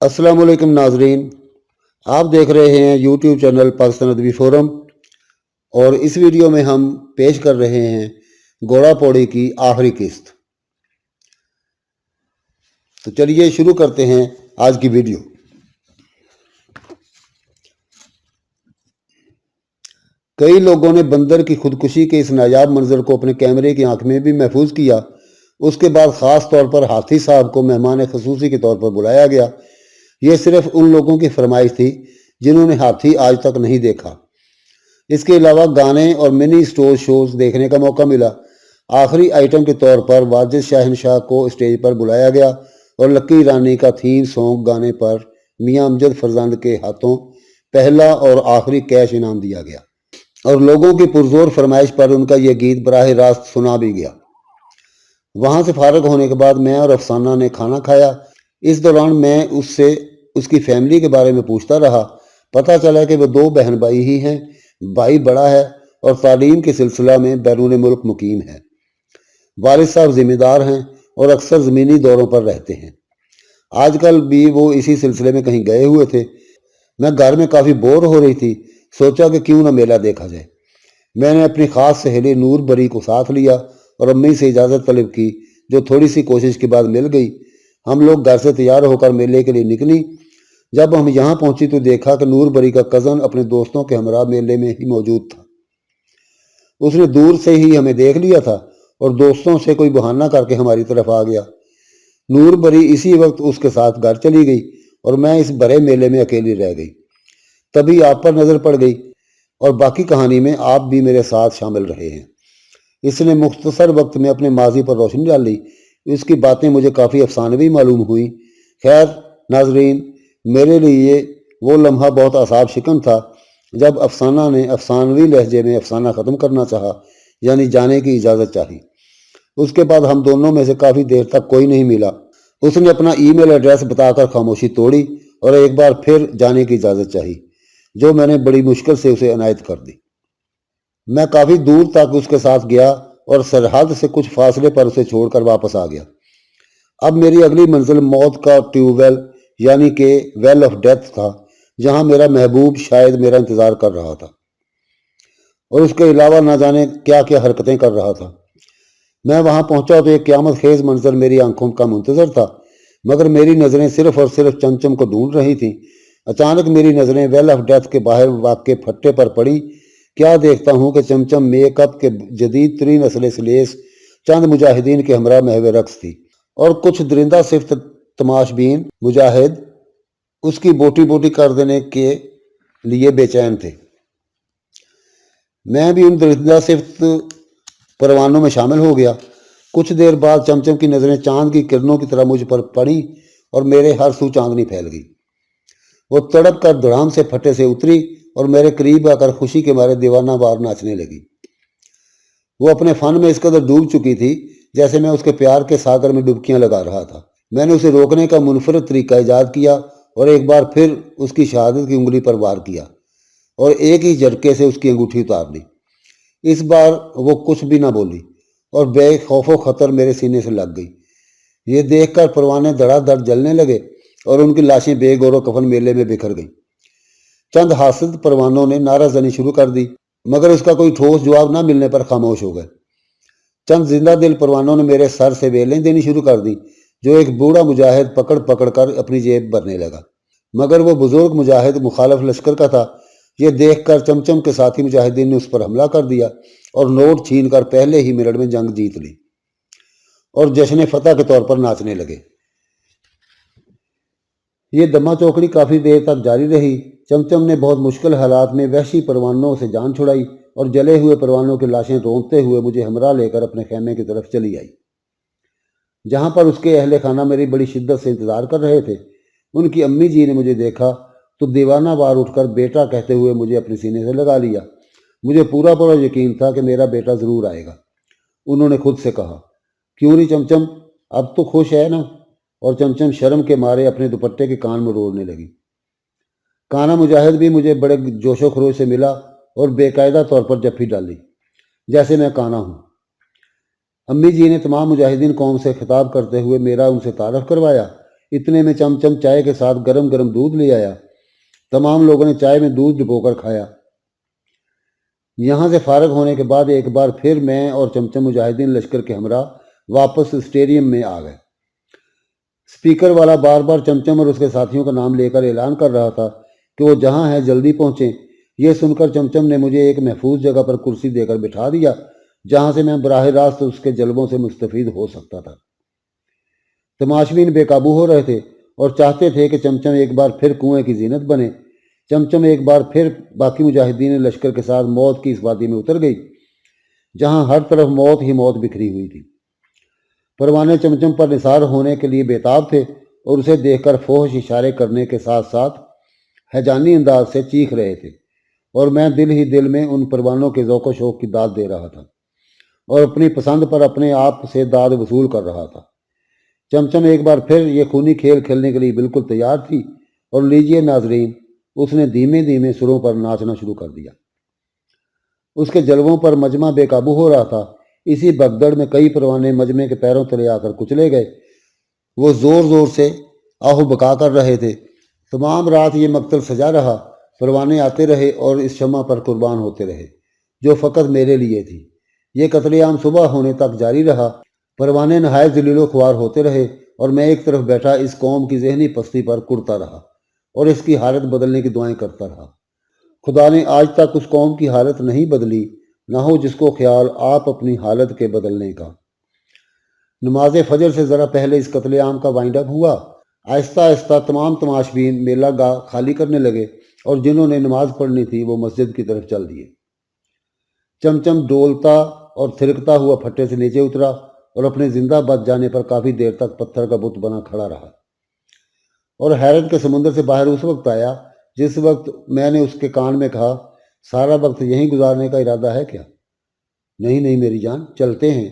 अस्सलाम वालेकुम नाजरीन। आप देख रहे हैं यूट्यूब चैनल पाकिस्तान अदबी फोरम और इस वीडियो में हम पेश कर रहे हैं घोड़ा पौड़ी की आखिरी किस्त। तो चलिए शुरू करते हैं आज की वीडियो। कई लोगों ने बंदर की खुदकुशी के इस नायाब मंजर को अपने कैमरे की आंख में भी महफूज किया। उसके बाद ख़ास तौर पर हाथी साहब को मेहमान खसूसी के तौर पर बुलाया गया। ये सिर्फ उन लोगों की फरमाइश थी जिन्होंने हाथी आज तक नहीं देखा। इसके अलावा गाने और मिनी स्टोर शोज देखने का मौका मिला। आखिरी आइटम के तौर पर वाजिद शाहनशाह को स्टेज पर बुलाया गया और लक्की रानी का थीम सॉन्ग गाने पर मियां अमजद फरजंद के हाथों पहला और आखिरी कैश इनाम दिया गया और लोगों की पुरजोर फरमाइश पर उनका यह गीत बराह रास्त सुना भी गया। वहां से फारग होने के बाद मैं और अफसाना ने खाना खाया। इस दौरान मैं उससे उसकी फैमिली के बारे में पूछता रहा। पता चला कि वो 2 बहन भाई ही हैं। भाई बड़ा है और तालीम के सिलसिला में बैरून मुल्क मुकीम है। वालिद साहब जिम्मेदार हैं और अक्सर ज़मीनी दौरों पर रहते हैं। आजकल भी वो इसी सिलसिले में कहीं गए हुए थे। मैं घर में काफ़ी बोर हो रही थी। सोचा कि क्यों ना मेला देखा जाए। मैंने अपनी ख़ास सहेली नूर बरी को साथ लिया और अम्मी से इजाज़त तलब की, जो थोड़ी सी कोशिश के बाद मिल गई। हम लोग घर से तैयार होकर मेले के लिए निकली। जब हम यहाँ पहुंची तो देखा कि नूर बरी का कज़न अपने दोस्तों के हमरा मेले में ही मौजूद था। उसने दूर से ही हमें देख लिया था और दोस्तों से कोई बहाना करके हमारी तरफ आ गया। नूर बरी इसी वक्त उसके साथ घर चली गई और मैं इस बड़े मेले में अकेली रह गई। तभी आप पर नज़र पड़ गई और बाकी कहानी में आप भी मेरे साथ शामिल रहे हैं। इसने मुख्तसर वक्त में अपने माजी पर रोशनी डाली। इसकी बातें मुझे काफ़ी अफसानवी मालूम हुई। खैर नाजरीन, मेरे लिए वो लम्हा बहुत आसाब शिकन था जब अफसाना ने अफसानवी लहजे में अफसाना ख़त्म करना चाहा, यानी जाने की इजाज़त चाही। उसके बाद हम दोनों में से काफ़ी देर तक कोई नहीं मिला। उसने अपना ईमेल एड्रेस बताकर खामोशी तोड़ी और एक बार फिर जाने की इजाज़त चाही, जो मैंने बड़ी मुश्किल से उसे अनायत कर दी। मैं काफ़ी दूर तक उसके साथ गया और सरहद से कुछ फासले पर उसे छोड़कर वापस आ गया। अब मेरी अगली मंजिल मौत का ट्यूबवेल यानी कि वेल ऑफ डेथ था, जहां मेरा महबूब शायद मेरा इंतज़ार कर रहा था और उसके अलावा ना जाने क्या क्या हरकतें कर रहा था। मैं वहां पहुंचा तो एक क़यामत खेज मंजर मेरी आंखों का मुंतजर था, मगर मेरी नज़रें सिर्फ और सिर्फ चमचम को ढूंढ रही थीं। अचानक मेरी नज़रें वेल ऑफ डेथ के बाहर वाक़े फट्टे पर पड़ी। क्या देखता हूँ कि चमचम मेकअप के जदीद तरीन असले से लेस चंद मुजाहिदीन के हमरा महवे रक्स थी और कुछ दरिंदा सिफ्त तमाशबीन मुजाहिद उसकी बोटी बोटी कर देने के लिए बेचैन थे। मैं भी उन दरिंदा सिफ्त परवानों में शामिल हो गया। कुछ देर बाद चमचम की नज़रें चांद की किरणों की तरह मुझ पर पड़ी और मेरे हर सू चांदनी फैल गई। वो तड़प कर धड़ाम से फटे से उतरी और मेरे करीब आकर खुशी के मारे दीवाना वार नाचने लगी। वो अपने फन में इस कदर डूब चुकी थी जैसे मैं उसके प्यार के सागर में डुबकियां लगा रहा था। मैंने उसे रोकने का मुनफरद तरीका ईजाद किया और एक बार फिर उसकी शहादत की उंगली पर वार किया और एक ही झटके से उसकी अंगूठी उतार दी। इस बार वो कुछ भी ना बोली और बेखौफो खतर मेरे सीने से लग गई। ये देखकर परवाने धड़ाधड़ जलने लगे और उनकी लाशें बेगौर कफन मेले में बिखर गईं। चंद हासिद परवानों ने नाराजनी शुरू कर दी, मगर उसका कोई ठोस जवाब न मिलने पर खामोश हो गए। चंद जिंदा दिल परवानों ने मेरे सर से वेलें देनी शुरू कर दी, जो एक बूढ़ा मुजाहिद पकड़ पकड़ कर अपनी जेब भरने लगा, मगर वो बुजुर्ग मुजाहिद मुखालफ लश्कर का था। ये देखकर चमचम के साथी मुजाहिदीन ने उस पर हमला कर दिया और नोट छीन कर पहले ही मिनट में जंग जीत ली और जश्न फतह के तौर पर नाचने लगे। ये दमा चौकड़ी काफ़ी देर तक जारी रही। चमचम ने बहुत मुश्किल हालात में वहशी परवानों से जान छुड़ाई और जले हुए परवानों की लाशें रोंदते हुए मुझे हमरा लेकर अपने खेमे की तरफ चली आई, जहां पर उसके अहले खाना मेरी बड़ी शिद्दत से इंतज़ार कर रहे थे। उनकी अम्मी जी ने मुझे देखा तो दीवाना वार उठकर बेटा कहते हुए मुझे अपने सीने से लगा लिया। मुझे पूरा पूरा यकीन था कि मेरा बेटा ज़रूर आएगा। उन्होंने खुद से कहा, क्यों नहीं चमचम, अब तो खुश है ना? और चमचम शर्म के मारे अपने दुपट्टे के कान मरोड़ने लगी। काना मुजाहिद भी मुझे बड़े जोशो खरोश से मिला और बेकायदा तौर पर जफ्फी डाली, जैसे मैं काना हूँ। अम्मी जी ने तमाम मुजाहिदीन कौम से खिताब करते हुए मेरा उनसे तारफ़ करवाया। اتنے میں चमचम चाय के साथ गरम गरम दूध ले आया। तमाम लोगों ने चाय में दूध डुबोकर खाया। यहाँ से फारग होने के बाद एक बार फिर मैं और चमचम मुजाहिदीन लश्कर के हमरा वापस स्टेडियम में आ गए। स्पीकर वाला बार बार चमचम और उसके साथियों का नाम लेकर ऐलान कर रहा था कि वो जहाँ हैं जल्दी पहुँचें। ये सुनकर चमचम ने मुझे एक महफूज जगह पर कुर्सी देकर बिठा दिया, जहाँ से मैं बराह रास्त उसके जलवों से मुस्तफ़ीद हो सकता था। तमाशबीन बेकाबू हो रहे थे और चाहते थे कि चमचम एक बार फिर कुएं की जीनत बने। चमचम एक बार फिर बाकी मुजाहिदीन लश्कर के साथ मौत की इस वादी में उतर गई, जहाँ हर तरफ मौत ही मौत बिखरी हुई थी। परवाने चमचम पर निसार होने के लिए बेताब थे और उसे देखकर फोहश इशारे करने के साथ साथ हैजानी अंदाज से चीख रहे थे, और मैं दिल ही दिल में उन परवानों के ज़ौक़ शौक़ की दाद दे रहा था और अपनी पसंद पर अपने आप से दाद वसूल कर रहा था। चमचम एक बार फिर ये खूनी खेल खेलने के लिए बिल्कुल तैयार थी, और लीजिए नाजरीन, उसने धीमे धीमे सुरों पर नाचना शुरू कर दिया। उसके जलवों पर मजमा बेकाबू हो रहा था। इसी भगदड़ में कई परवाने मजमे के पैरों तले आकर कुचले गए। वो जोर जोर से आहू बका कर रहे थे। तमाम रात ये मकतल सजा रहा। परवाने आते रहे और इस शम्मा पर कुर्बान होते रहे, जो फ़कत मेरे लिए थी। ये कत्लेआम सुबह होने तक जारी रहा। परवाने नहायत ज़लीलो ख्वार होते रहे और मैं एक तरफ बैठा इस कौम की जहनी पस्ती पर कुड़ता रहा और इसकी हालत बदलने की दुआएं करता रहा। खुदा ने आज तक उस कौम की हालत नहीं बदली, ना हो जिसको ख्याल आप अपनी हालत के बदलने का। नमाज फजर से ज़रा पहले इस कत्लेआम का वाइंड अप हुआ। आहिस्ता आहिस्ता तमाम तमाशबीन मेला गाह खाली करने लगे और जिन्होंने नमाज पढ़नी थी वो मस्जिद की तरफ चल दिए। चमचम डोलता और थिरकता हुआ फट्टे से नीचे उतरा और अपने जिंदा बच जाने पर काफ़ी देर तक पत्थर का बुत बना खड़ा रहा, और हैरत के समुंदर से बाहर उस वक्त आया जिस वक्त मैंने उसके कान में कहा, सारा वक्त यहीं गुजारने का इरादा है क्या? नहीं नहीं मेरी जान, चलते हैं।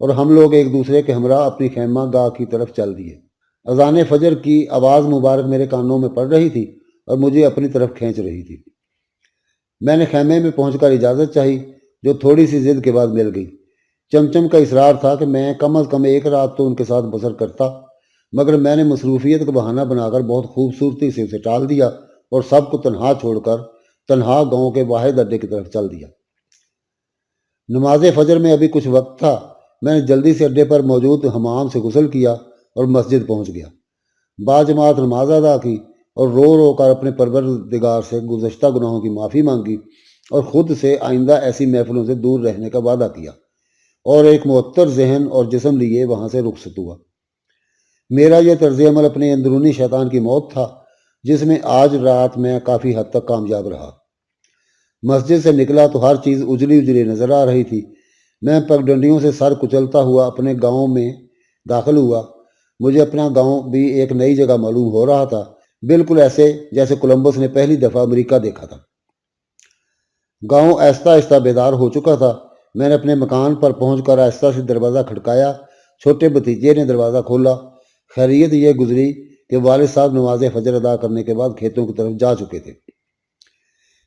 और हम लोग एक दूसरे के हमरा अपनी खैमा गाह की तरफ चल दिए। अजान फजर की आवाज़ मुबारक मेरे कानों में पड़ रही थी और मुझे अपनी तरफ खींच रही थी। मैंने खैमे में पहुंचकर इजाज़त चाही, जो थोड़ी सी जिद के बाद मिल गई। चमचम का इसरार था कि मैं कम अज़ कम एक रात तो उनके साथ बसर करता, मगर मैंने मसरूफियत का बहाना बनाकर बहुत खूबसूरती से उसे टाल दिया और सबको तनहा छोड़कर तनहा गांव के वाहिद अड्डे की तरफ चल दिया। नमाज फजर में अभी कुछ वक्त था। मैंने जल्दी से अड्डे पर मौजूद हमाम से गुस्ल किया और मस्जिद पहुंच गया। बाजमात नमाज अदा की और रो रो कर अपने परवरदिगार से गुज़श्ता गुनाहों की माफ़ी मांगी और ख़ुद से आइंदा ऐसी महफिलों से दूर रहने का वादा किया, और एक मुअत्तर जहन और जिस्म लिए वहाँ से रुखसत हुआ। मेरा यह तर्ज़ अमल अपने अंदरूनी शैतान की मौत था, जिसमें आज रात मैं काफ़ी हद तक कामयाब रहा। मस्जिद से निकला तो हर चीज़ उजली उजली नज़र आ रही थी। मैं पगडंडियों से सर कुचलता हुआ अपने गांव में दाखिल हुआ। मुझे अपना गांव भी एक नई जगह मालूम हो रहा था, बिल्कुल ऐसे जैसे कोलंबस ने पहली दफ़ा अमेरिका देखा था। गांव आहिस्ता आहिस्ता बेदार हो चुका था। मैंने अपने मकान पर पहुंचकर आहिस्ता से दरवाज़ा खड़काया। छोटे भतीजे ने दरवाज़ा खोला। खैरियत ये गुजरी कि वालिद साहब नमाज फजर अदा करने के बाद खेतों की तरफ जा चुके थे।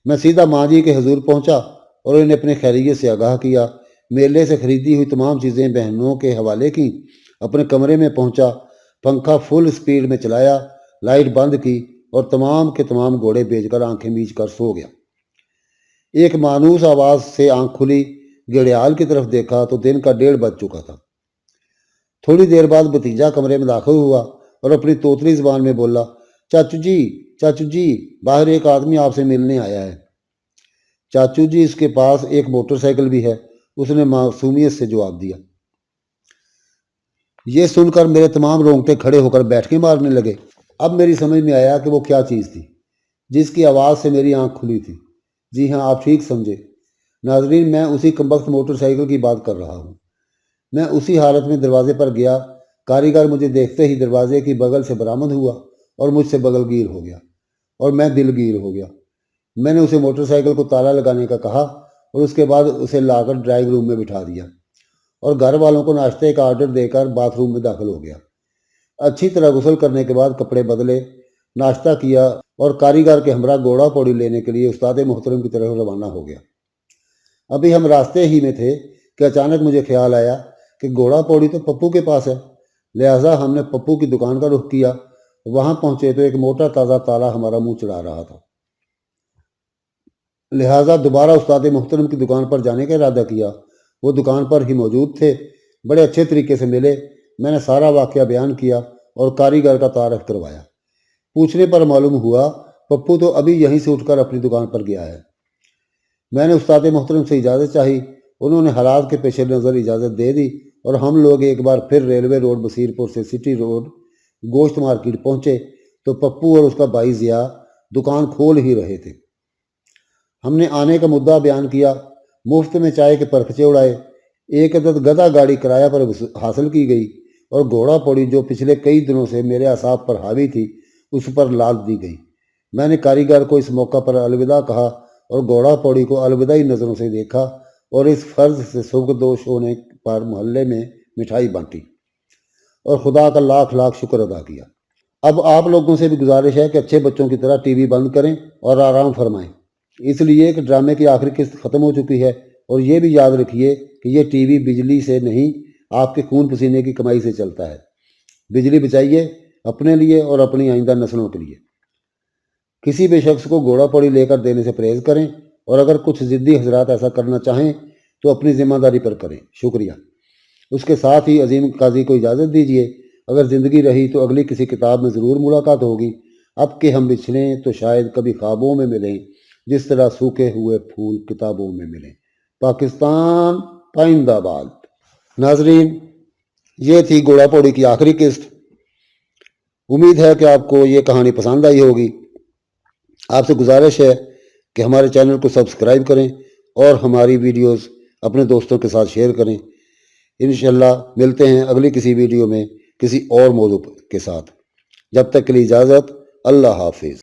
मैं सीधा माँ जी के हजूर पहुंचा और उन्हें अपने खैरियत से आगाह किया। मेले से खरीदी हुई तमाम चीज़ें बहनों के हवाले की। अपने कमरे में पहुंचा, पंखा फुल स्पीड में चलाया, लाइट बंद की और तमाम के तमाम घोड़े बेचकर आंखें मीच कर सो गया। एक मानूस आवाज़ से आंख खुली, घड़ियाल की तरफ देखा तो दिन का 1:30 बज चुका था। थोड़ी देर बाद भतीजा कमरे में दाखिल हुआ और अपनी तोतली ज़बान में बोला, चाचू जी, बाहर एक आदमी आपसे मिलने आया है। चाचू जी, इसके पास एक मोटरसाइकिल भी है, उसने मासूमियत से जवाब दिया। ये सुनकर मेरे तमाम रोंगटे खड़े होकर बैठके मारने लगे। अब मेरी समझ में आया कि वो क्या चीज़ थी जिसकी आवाज़ से मेरी आंख खुली थी। जी हाँ, आप ठीक समझे नाजरीन, मैं उसी कमबख्त मोटरसाइकिल की बात कर रहा हूँ। मैं उसी हालत में दरवाजे पर गया। कारीगर मुझे देखते ही दरवाजे की बगल से बरामद हुआ और मुझसे बगलगीर हो गया, और मैं दिलगीर हो गया। मैंने उसे मोटरसाइकिल को ताला लगाने का कहा और उसके बाद उसे लाकर ड्राइंग रूम में बिठा दिया और घर वालों को नाश्ते का ऑर्डर देकर बाथरूम में दाखिल हो गया। अच्छी तरह गुस्ल करने के बाद कपड़े बदले, नाश्ता किया और कारीगर के हमरा घोड़ा पौड़ी लेने के लिए उस्ताद मोहतरम की तरफ रवाना हो गया। अभी हम रास्ते ही में थे कि अचानक मुझे ख्याल आया कि घोड़ा पौड़ी तो पप्पू के पास है। لہٰذا ہم نے پپو کی دکان کا رخ کیا۔ وہاں پہنچے تو ایک موٹا تازہ تالا ہمارا منہ چڑھا رہا تھا، لہٰذا دوبارہ استاد محترم کی دکان پر جانے کا ارادہ کیا۔ وہ دکان پر ہی موجود تھے، بڑے اچھے طریقے سے ملے۔ میں نے سارا واقعہ بیان کیا اور کاریگر کا تعارف کروایا۔ پوچھنے پر معلوم ہوا پپو تو ابھی یہیں سے اٹھ کر اپنی دکان پر گیا ہے۔ میں نے استاد محترم سے اجازت چاہی، انہوں نے حالات کے پیش نظر اجازت دے دی اور ہم لوگ ایک بار پھر ریلوے روڈ بصیر پور سے سٹی روڈ گوشت مارکیٹ پہنچے تو پپو اور اس کا بھائی ضیاء دکان کھول ہی رہے تھے۔ ہم نے آنے کا مدعا بیان کیا، مفت میں چائے کے پرخچے اڑائے، ایک عدد گدھا گاڑی کرایہ پر حاصل کی گئی اور گھوڑا پوڑی جو پچھلے کئی دنوں سے میرے اعصاب پر حاوی تھی اس پر لاد دی گئی۔ میں نے کاریگر کو اس موقع پر الوداع کہا اور گھوڑا پوڑی کو الوداعی نظروں سے دیکھا اور اس فرض سے سبکدوش ہونے پر محلے میں مٹھائی بانٹی اور خدا کا لاکھ لاکھ شکر ادا کیا۔ اب آپ لوگوں سے بھی گزارش ہے کہ اچھے بچوں کی طرح ٹی وی بند کریں اور آرام فرمائیں، اس لیے کہ ڈرامے کی آخری قسط ختم ہو چکی ہے، اور یہ بھی یاد رکھیے کہ یہ ٹی وی بجلی سے نہیں، آپ کے خون پسینے کی کمائی سے چلتا ہے۔ بجلی بچائیے اپنے لیے اور اپنی آئندہ نسلوں کے لیے۔ کسی بھی شخص کو گھوڑا پوڑی لے کر دینے سے پرہیز کریں، اور اگر کچھ ضدی حضرات ایسا کرنا چاہیں تو اپنی ذمہ داری پر کریں۔ شکریہ۔ اس کے ساتھ ہی عظیم قاضی کو اجازت دیجیے، اگر زندگی رہی تو اگلی کسی کتاب میں ضرور ملاقات ہوگی۔ اب کہ ہم بچھڑیں تو شاید کبھی خوابوں میں ملیں، جس طرح سوکھے ہوئے پھول کتابوں میں ملیں۔ پاکستان پائندہ باد۔ ناظرین، یہ تھی گھوڑا پوڑی کی آخری قسط۔ امید ہے کہ آپ کو یہ کہانی پسند آئی ہوگی۔ آپ سے گزارش ہے کہ ہمارے چینل کو سبسکرائب کریں اور ہماری ویڈیوز اپنے دوستوں کے ساتھ شیئر کریں۔ انشاءاللہ ملتے ہیں اگلی کسی ویڈیو میں کسی اور موضوع کے ساتھ۔ جب تک کے لیے اجازت، اللہ حافظ۔